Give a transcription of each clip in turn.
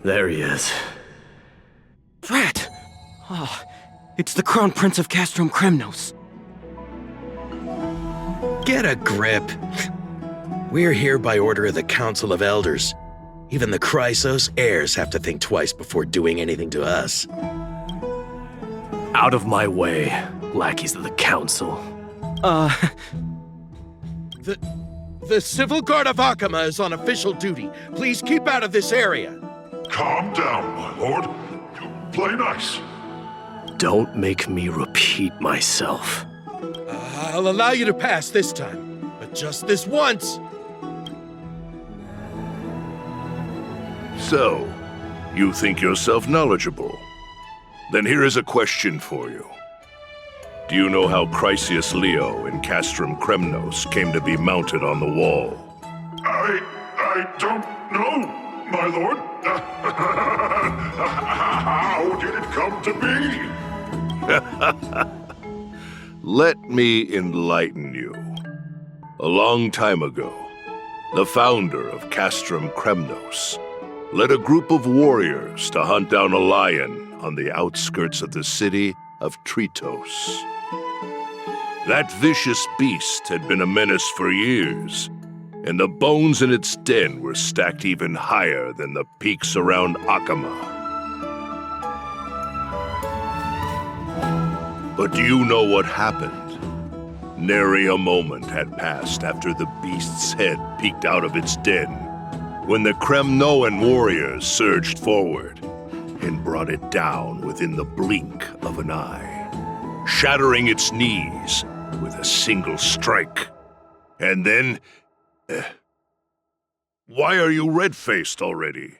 There he is. Drat! Oh, it's the Crown Prince of Castrum Kremnos. Get a grip. We're here by order of the Council of Elders. Even the Chrysos heirs have to think twice before doing anything to us. Out of my way, lackeys of the Council. The Civil Guard of Akama is on official duty. Please keep out of this area. Calm down, my lord. Play nice. Don't make me repeat myself. I'll allow you to pass this time, but just this once. So, you think yourself knowledgeable? Then here is a question for you. Do you know how Chrysius Leo in Castrum Kremnos came to be mounted on the wall? I don't know, my lord. How did it come to be? Let me enlighten you. A long time ago, the founder of Castrum Kremnos led a group of warriors to hunt down a lion on the outskirts of the city of Tritos. That vicious beast had been a menace for years, and the bones in its den were stacked even higher than the peaks around Akama. But do you know what happened? Nary a moment had passed after the beast's head peeked out of its den, when the Kremnoan warriors surged forward and brought it down within the blink of an eye, shattering its knees with a single strike. And then... Why are you red-faced already?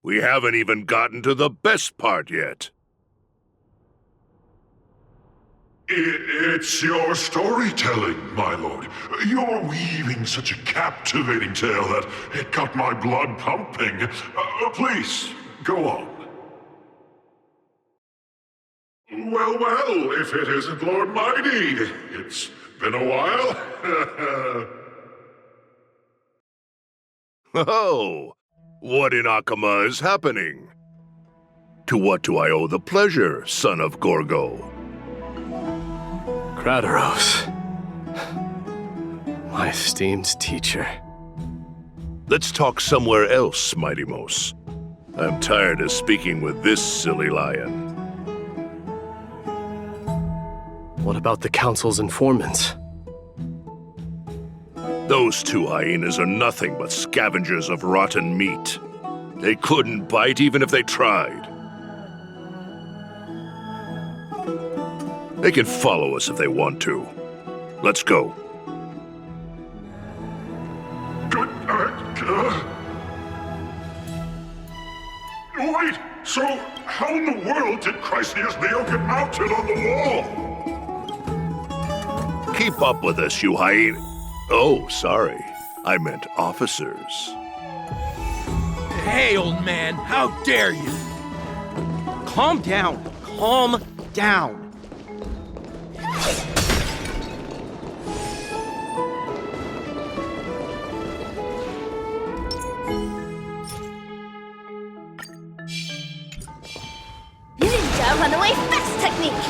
We haven't even gotten to the best part yet. It's your storytelling, my lord. You're weaving such a captivating tale that it got my blood pumping. Please, go on. Well, if it isn't Lord Mighty. It's been a while. Oh, what in Akama is happening? To what do I owe the pleasure, son of Gorgo? Kratoros. My esteemed teacher. Let's talk somewhere else, Mighty Mos. I'm tired of speaking with this silly lion. What about the Council's informants? Those two hyenas are nothing but scavengers of rotten meat. They couldn't bite even if they tried. They can follow us if they want to. Let's go. Wait, so how in the world did Chrysius Leo get mounted on the wall? Keep up with us, you hyena. Oh, sorry. I meant officers. Hey, old man, how dare you? Calm down. Calm down. Ninja runaway fast technique!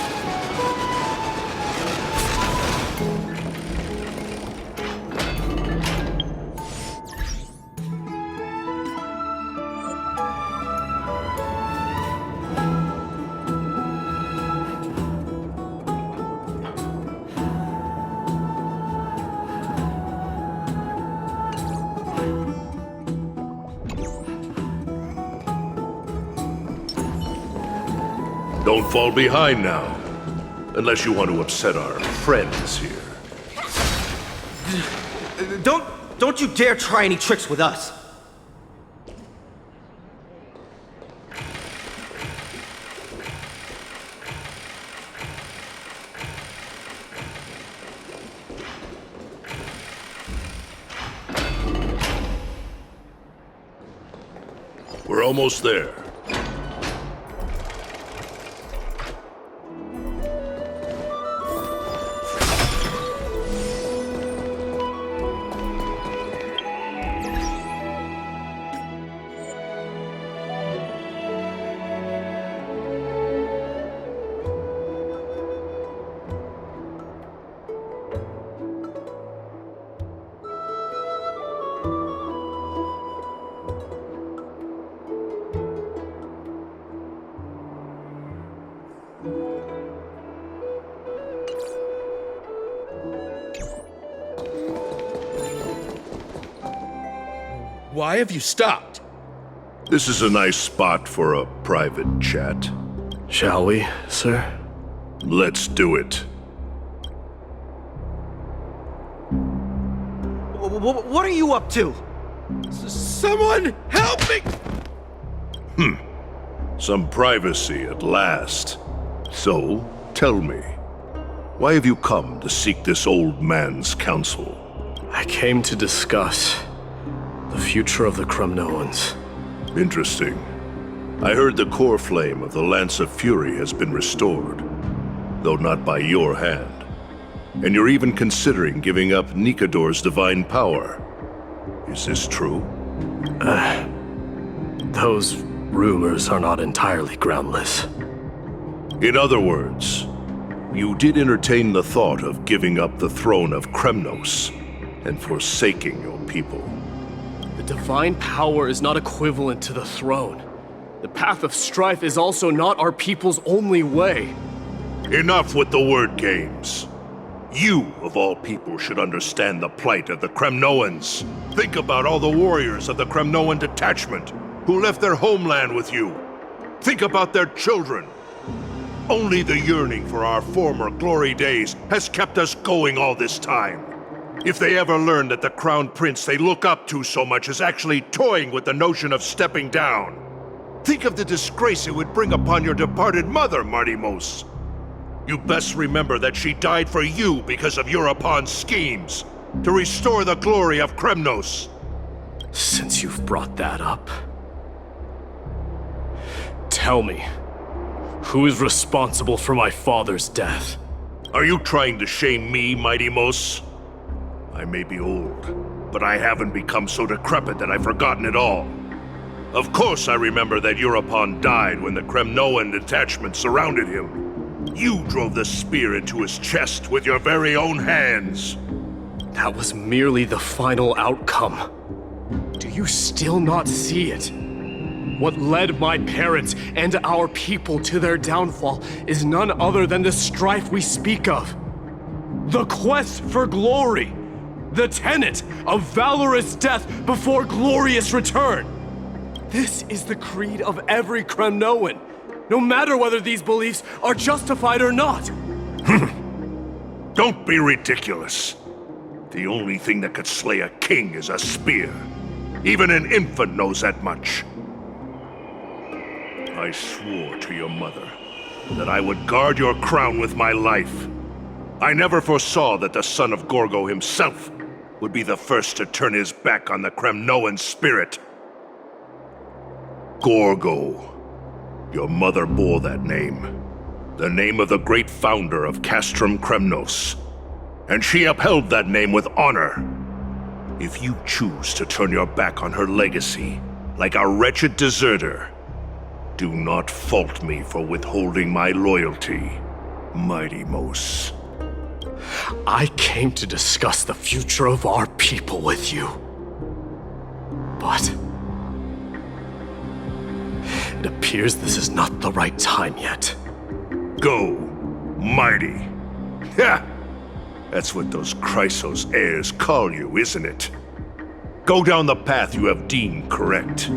Don't fall behind now. Unless you want to upset our friends here. Don't you dare try any tricks with us. We're almost there. Why have you stopped? This is a nice spot for a private chat. Shall we, sir? Let's do it. What are you up to? Someone help me! Some privacy at last. So, tell me, why have you come to seek this old man's counsel? I came to discuss the future of the Kremnoans. Interesting. I heard the core flame of the Lance of Fury has been restored, though not by your hand. And you're even considering giving up Nikador's divine power. Is this true? Those rumors are not entirely groundless. In other words, you did entertain the thought of giving up the throne of Kremnos and forsaking your people. The divine power is not equivalent to the throne. The path of strife is also not our people's only way. Enough with the word games. You, of all people, should understand the plight of the Kremnoans. Think about all the warriors of the Kremnoan detachment who left their homeland with you. Think about their children. Only the yearning for our former glory days has kept us going all this time. If they ever learn that the crown prince they look up to so much is actually toying with the notion of stepping down, think of the disgrace it would bring upon your departed mother, Martimos. You best remember that she died for you because of Europon's schemes to restore the glory of Kremnos. Since you've brought that up, tell me, who is responsible for my father's death? Are you trying to shame me, Martimos? I may be old, but I haven't become so decrepit that I've forgotten it all. Of course I remember that Europon died when the Kremnoan detachment surrounded him. You drove the spear into his chest with your very own hands. That was merely the final outcome. Do you still not see it? What led my parents and our people to their downfall is none other than the strife we speak of. The quest for glory. The tenet of valorous death before glorious return. This is the creed of every Kremnoan, no matter whether these beliefs are justified or not. Don't be ridiculous. The only thing that could slay a king is a spear. Even an infant knows that much. I swore to your mother that I would guard your crown with my life. I never foresaw that the son of Gorgo himself would be the first to turn his back on the Kremnoan spirit. Gorgo. Your mother bore that name. The name of the great founder of Castrum Kremnos. And she upheld that name with honor. If you choose to turn your back on her legacy, like a wretched deserter, do not fault me for withholding my loyalty, Martimos. I came to discuss the future of our people with you. But it appears this is not the right time yet. Go, mighty. Ha! That's what those Chrysos heirs call you, isn't it? Go down the path you have deemed correct.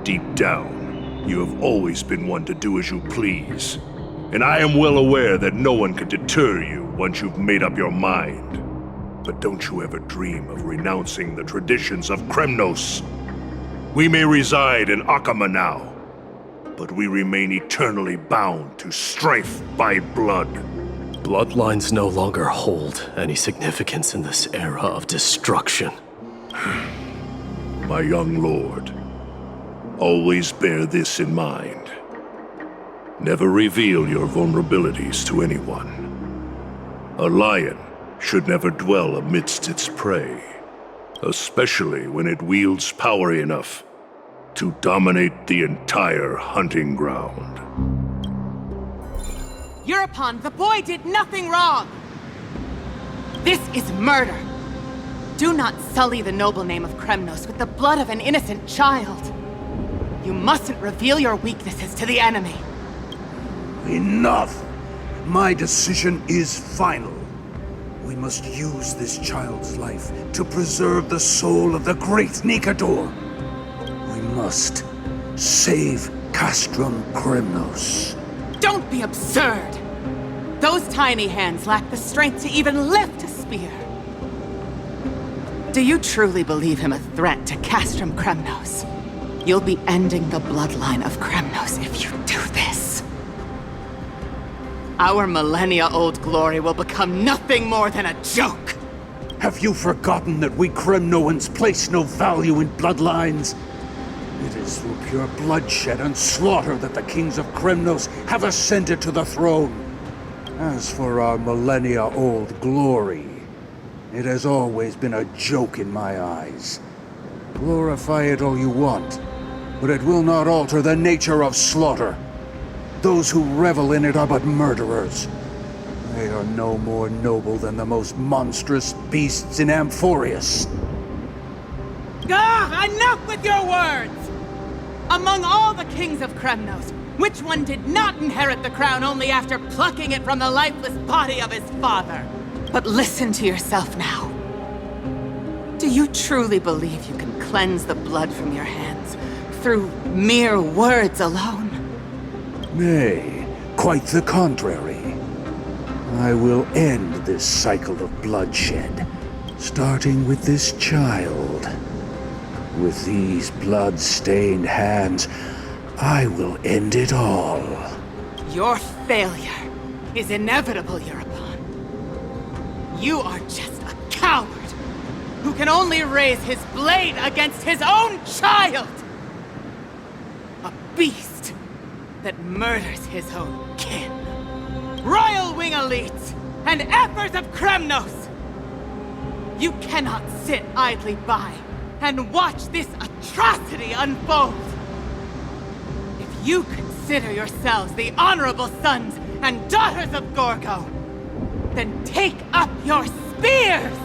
Deep down, you have always been one to do as you please. And I am well aware that no one can deter you once you've made up your mind. But don't you ever dream of renouncing the traditions of Kremnos. We may reside in Akama now, but we remain eternally bound to strife by blood. Bloodlines no longer hold any significance in this era of destruction. My young lord, always bear this in mind. Never reveal your vulnerabilities to anyone. A lion should never dwell amidst its prey, especially when it wields power enough to dominate the entire hunting ground. Europon, the boy did nothing wrong! This is murder! Do not sully the noble name of Kremnos with the blood of an innocent child! You mustn't reveal your weaknesses to the enemy! Enough! My decision is final. We must use this child's life to preserve the soul of the great Nikador. We must save Castrum Kremnos. Don't be absurd! Those tiny hands lack the strength to even lift a spear. Do you truly believe him a threat to Castrum Kremnos? You'll be ending the bloodline of Kremnos if you do this. Our millennia-old glory will become nothing more than a joke! Have you forgotten that we Kremnoans place no value in bloodlines? It is through pure bloodshed and slaughter that the kings of Kremnos have ascended to the throne. As for our millennia-old glory, it has always been a joke in my eyes. Glorify it all you want, but it will not alter the nature of slaughter. Those who revel in it are but murderers. They are no more noble than the most monstrous beasts in Amphorius. Enough with your words! Among all the kings of Kremnos, which one did not inherit the crown only after plucking it from the lifeless body of his father? But listen to yourself now. Do you truly believe you can cleanse the blood from your hands through mere words alone? Nay, quite the contrary. I will end this cycle of bloodshed, starting with this child. With these blood-stained hands, I will end it all. Your failure is inevitable, Europawn. You are just a coward who can only raise his blade against his own child! A beast that murders his own kin. Royal Wing elites and Ephors of Kremnos! You cannot sit idly by and watch this atrocity unfold! If you consider yourselves the honorable sons and daughters of Gorgo, then take up your spears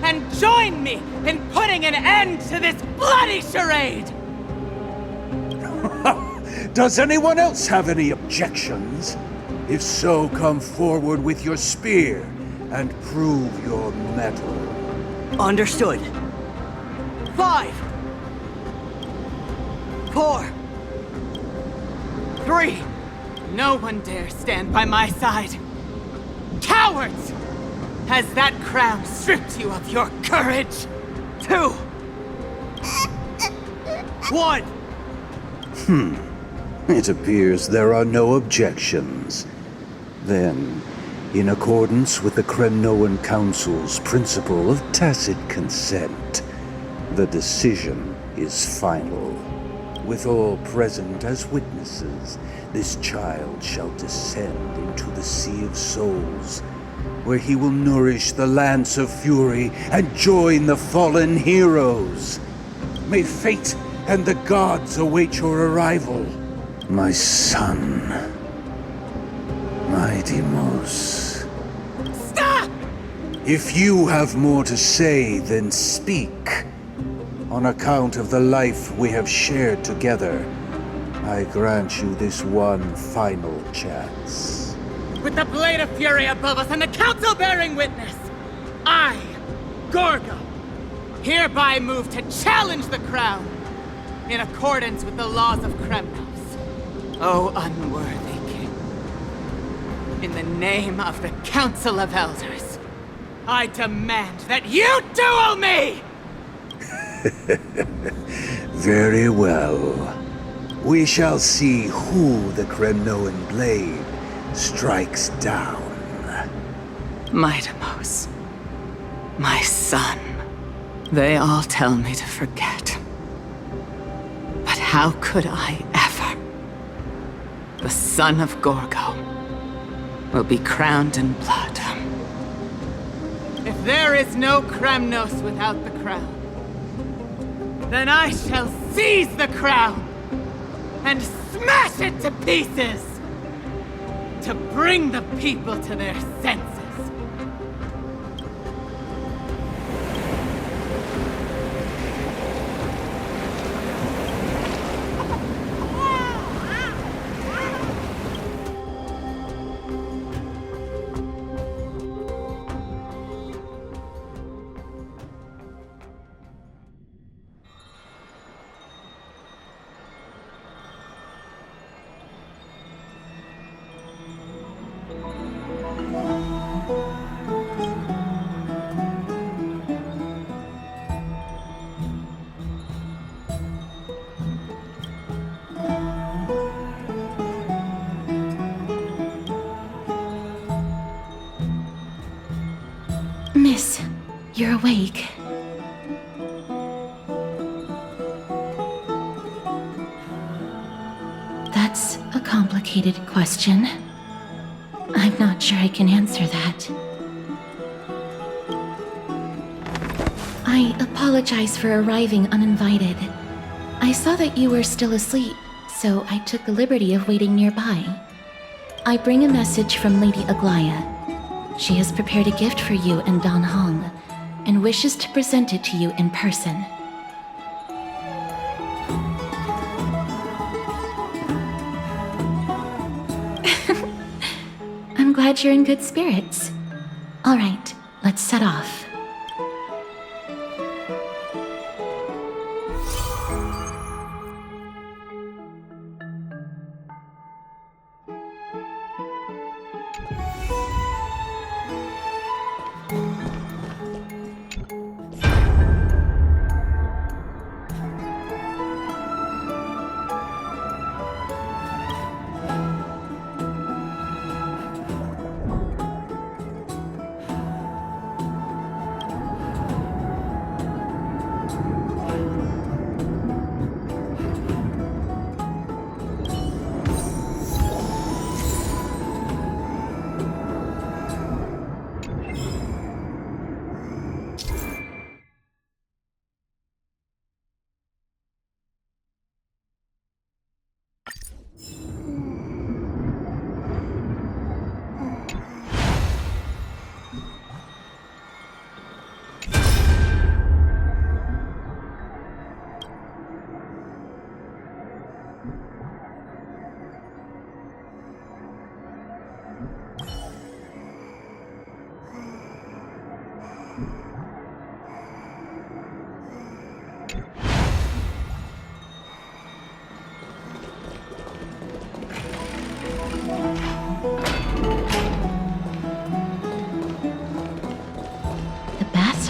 and join me in putting an end to this bloody charade! Does anyone else have any objections? If so, come forward with your spear and prove your mettle. Understood. 5, 4, 3. No one dare stand by my side. Cowards! Has that crown stripped you of your courage? 2, 1. It appears there are no objections. Then, in accordance with the Kremnoan Council's principle of tacit consent, the decision is final. With all present as witnesses, this child shall descend into the Sea of Souls, where he will nourish the Lance of Fury and join the fallen heroes. May fate and the gods await your arrival, my son. My Deimos. Stop! If you have more to say, then speak. On account of the life we have shared together, I grant you this one final chance. With the Blade of Fury above us and the Council bearing witness, I, Gorgo, hereby move to challenge the crown in accordance with the laws of Kremnos. O unworthy king, in the name of the Council of Elders, I demand that you duel me! Very well. We shall see who the Kremnoan blade strikes down. My Deimos, my son, they all tell me to forget. But how could I ever? The son of Gorgo will be crowned in blood. If there is no Kremnos without the crown, then I shall seize the crown and smash it to pieces to bring the people to their senses. Miss, you're awake. That's a complicated question. I'm not sure I can answer that. I apologize for arriving uninvited. I saw that you were still asleep, so I took the liberty of waiting nearby. I bring a message from Lady Aglaya. She has prepared a gift for you and Don Hong, and wishes to present it to you in person. I'm glad you're in good spirits. All right, let's set off.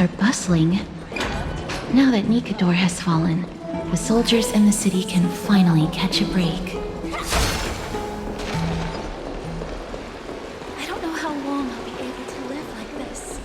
Are bustling. Now that Nikador has fallen, the soldiers in the city can finally catch a break. I don't know how long I'll be able to live like this.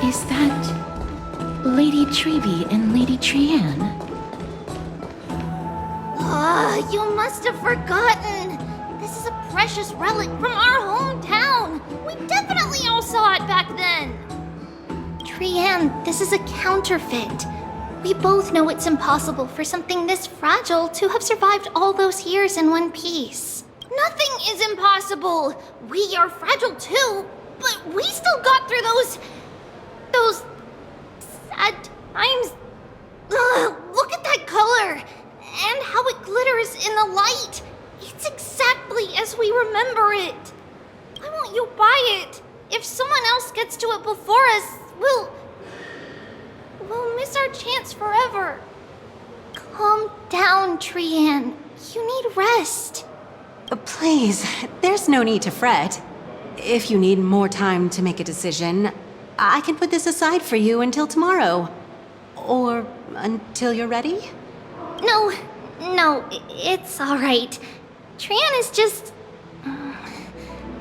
Is that Lady Treby and Lady Trianne? Ah, you must have forgotten. This is a precious relic from our hometown. We definitely all saw it back then. Trianne, this is a counterfeit. We both know it's impossible for something this fragile to have survived all those years in one piece. Nothing is impossible. We are fragile too, but we still got through those sad times. Ugh, look at that color and how it glitters in the light. It's exactly as we remember it. Why won't you buy it? If someone else gets to it before us, we'll miss our chance forever. Calm down, Trianne. You need rest. Please, there's no need to fret. If you need more time to make a decision, I can put this aside for you until tomorrow. Or until you're ready? No, it's all right. Trianne is just...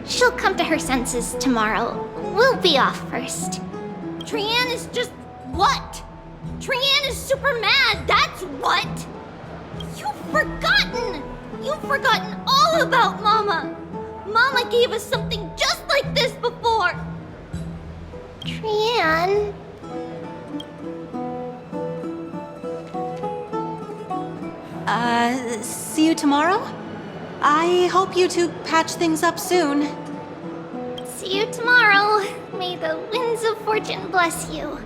she'll come to her senses tomorrow. We'll be off first. Trianne is just... what? Trianne is super mad, that's what! You've forgotten! You've forgotten all about Mama! Mama gave us something just like this before! Trianne... See you tomorrow? I hope you two patch things up soon. See you tomorrow. May the winds of fortune bless you.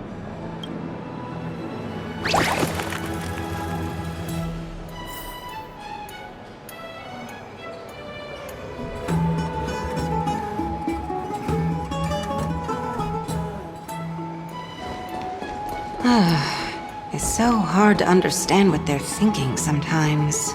It's so hard to understand what they're thinking sometimes.